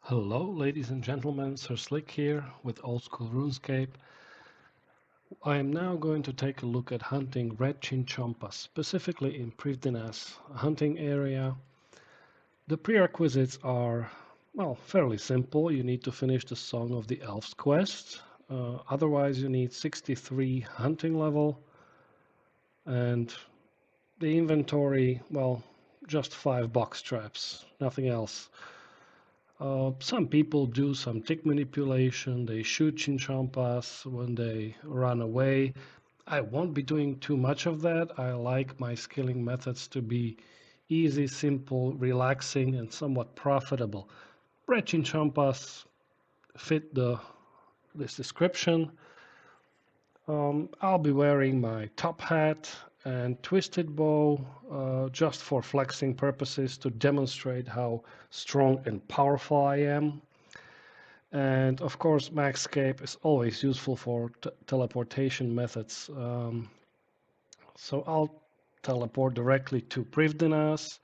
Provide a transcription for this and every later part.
Hello, ladies and gentlemen, Sir Slick here with Old School RuneScape. I am now going to take a look at hunting red Chinchompas, specifically in Prifddinas hunting area. The prerequisites are, well, fairly simple. You need to finish the Song of the Elves quest. Otherwise, you need 63 hunting level, and the inventory, well, just 5 box traps, nothing else. Some people do some tick manipulation. They shoot Chinchompas when they run away. I won't be doing too much of that. I like my skilling methods to be easy, simple, relaxing, and somewhat profitable. Red Chinchompas fit this description. I'll be wearing my top hat and twisted bow just for flexing purposes to demonstrate how strong and powerful I am. And of course, Maxscape is always useful for teleportation methods. So I'll teleport directly to Prifddinas.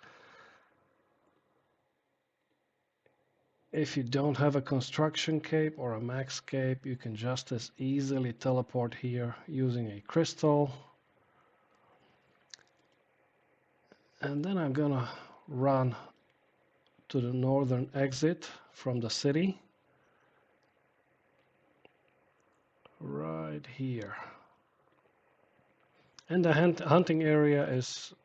If you don't have a construction cape or a max cape, you can just as easily teleport here using a crystal. And then I'm gonna run to the northern exit from the city. Right here. And the hunting area is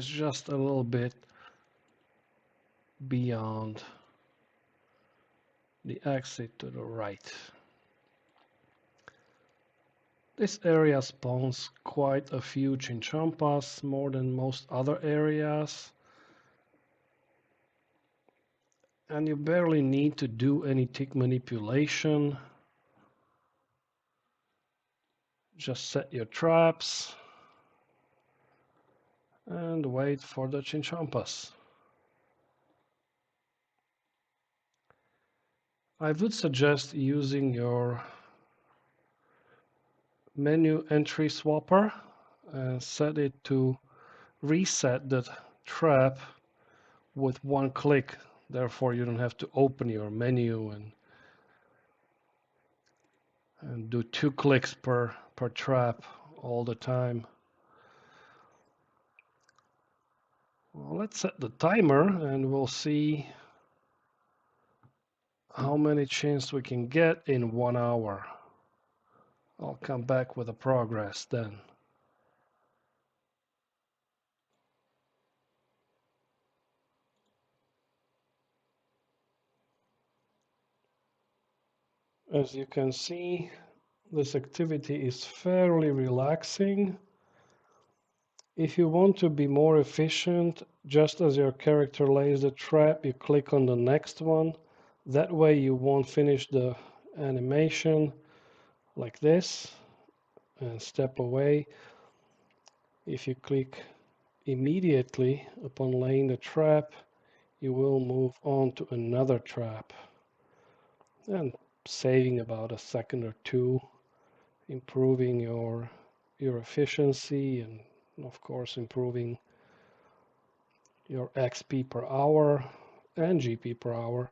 just a little bit beyond the exit to the right. This area spawns quite a few Chinchompas, more than most other areas. And you barely need to do any tick manipulation. Just set your traps and wait for the Chinchompas. I would suggest using your menu entry swapper and set it to reset the trap with one click. Therefore, you don't have to open your menu and do 2 clicks per trap all the time. Well, let's set the timer and we'll see how many chins we can get in 1 hour. I'll come back with the progress then. As you can see, this activity is fairly relaxing. If you want to be more efficient, just as your character lays the trap, you click on the next one. That way you won't finish the animation like this and step away. If you click immediately upon laying the trap, you will move on to another trap and saving about a second or two, improving your efficiency and of course improving your XP per hour and GP per hour.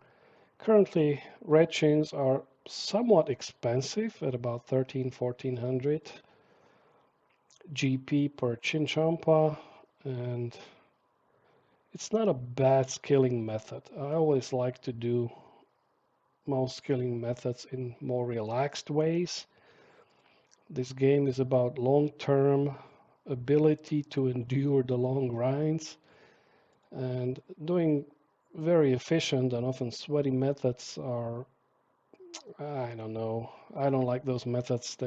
Currently, red chins are somewhat expensive at about 1400 GP per Chinchompa, and it's not a bad skilling method. I always like to do most skilling methods in more relaxed ways. This game is about long-term ability to endure the long grinds, and doing very efficient and often sweaty methods are, I don't know, I don't like those methods.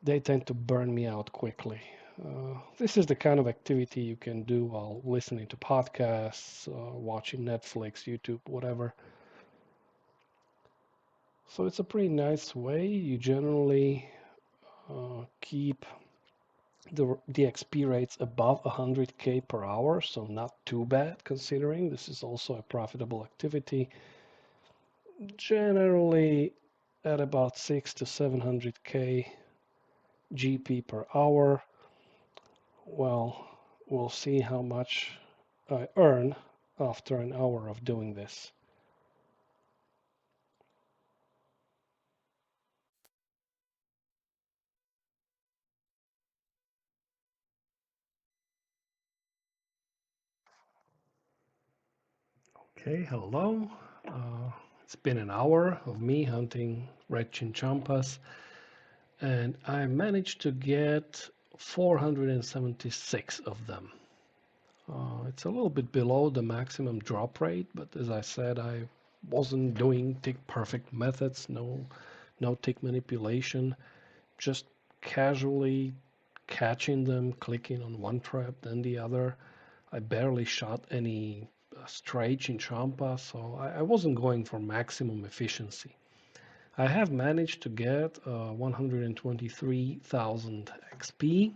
They tend to burn me out quickly. This is the kind of activity you can do while listening to podcasts, watching Netflix, YouTube, whatever. So it's a pretty nice way. You generally keep the XP rates above 100k per hour, so not too bad considering this is also a profitable activity. Generally at about 6 to 700k GP per hour. Well, we'll see how much I earn after an hour of doing this. Okay, hello. It's been an hour of me hunting red chinchompas, and I managed to get 476 of them. It's a little bit below the maximum drop rate, but as I said, I wasn't doing tick perfect methods, no tick manipulation, just casually catching them, clicking on one trap, then the other. I barely shot any stray chinchompa, so I wasn't going for maximum efficiency. I have managed to get 123,000 XP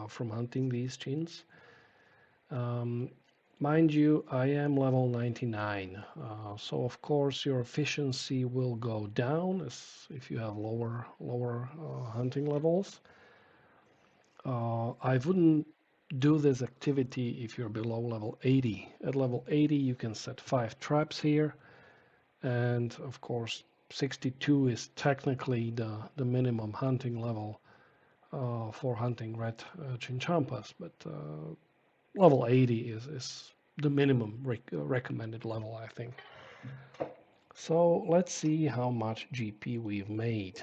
from hunting these chins. Mind you, I am level 99, so of course your efficiency will go down as if you have lower hunting levels. I wouldn't do this activity if you're below level 80. At level 80, you can set 5 traps here, and of course, 62 is technically the minimum hunting level for hunting red chinchompas, but level 80 is the minimum recommended level, I think. So let's see how much GP we've made.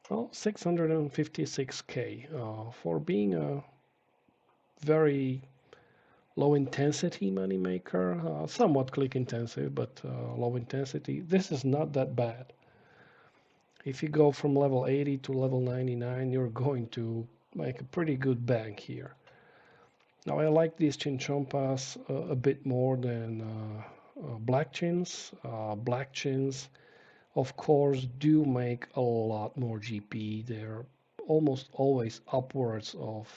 Well, 656k for being a very low intensity moneymaker, somewhat click intensive, but low intensity. This is not that bad. If you go from level 80 to level 99, you're going to make a pretty good bank here. Now I like these chinchompas a bit more than black chins. Black chins, of course, do make a lot more GP. They're almost always upwards of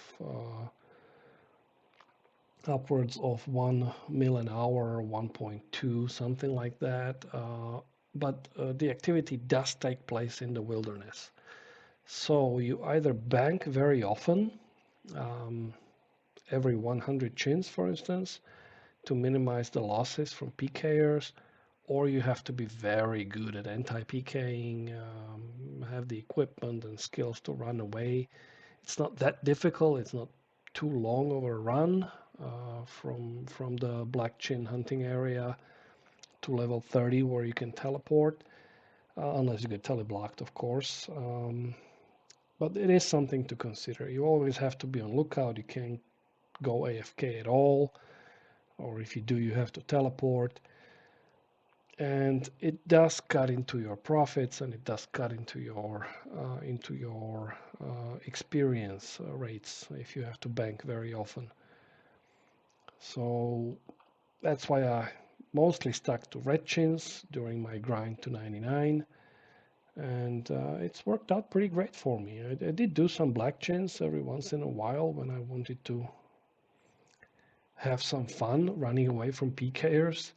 1 mil an hour, 1.2, something like that. But the activity does take place in the wilderness. So you either bank very often, every 100 chins, for instance, to minimize the losses from PKers, or you have to be very good at anti-PKing, have the equipment and skills to run away. It's not that difficult. It's not too long of a run from the black chin hunting area to level 30 where you can teleport, unless you get teleblocked, of course. But it is something to consider. You always have to be on lookout. You can't go AFK at all, or if you do, you have to teleport. And it does cut into your profits, and it does cut into your experience rates if you have to bank very often. So that's why I mostly stuck to red chins during my grind to 99, and it's worked out pretty great for me. I did do some black chins every once in a while when I wanted to have some fun running away from PKers.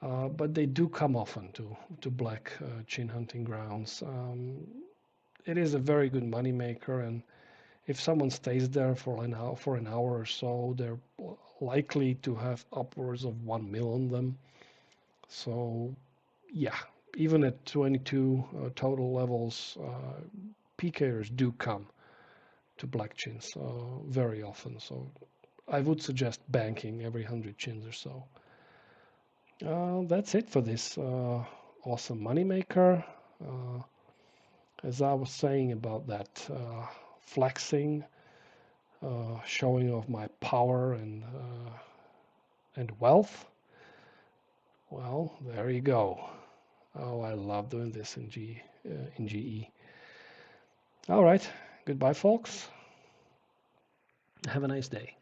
But they do come often to black chin hunting grounds. It is a very good money maker, and if someone stays there for an hour or so, they're likely to have upwards of 1 mil on them. So yeah, even at 22 total levels, PKers do come to black chins very often. So I would suggest banking every 100 chins or so. That's it for this awesome moneymaker. As I was saying about that flexing, showing off my power and wealth. Well, there you go. Oh, I love doing this in GE. All right, goodbye, folks. Have a nice day.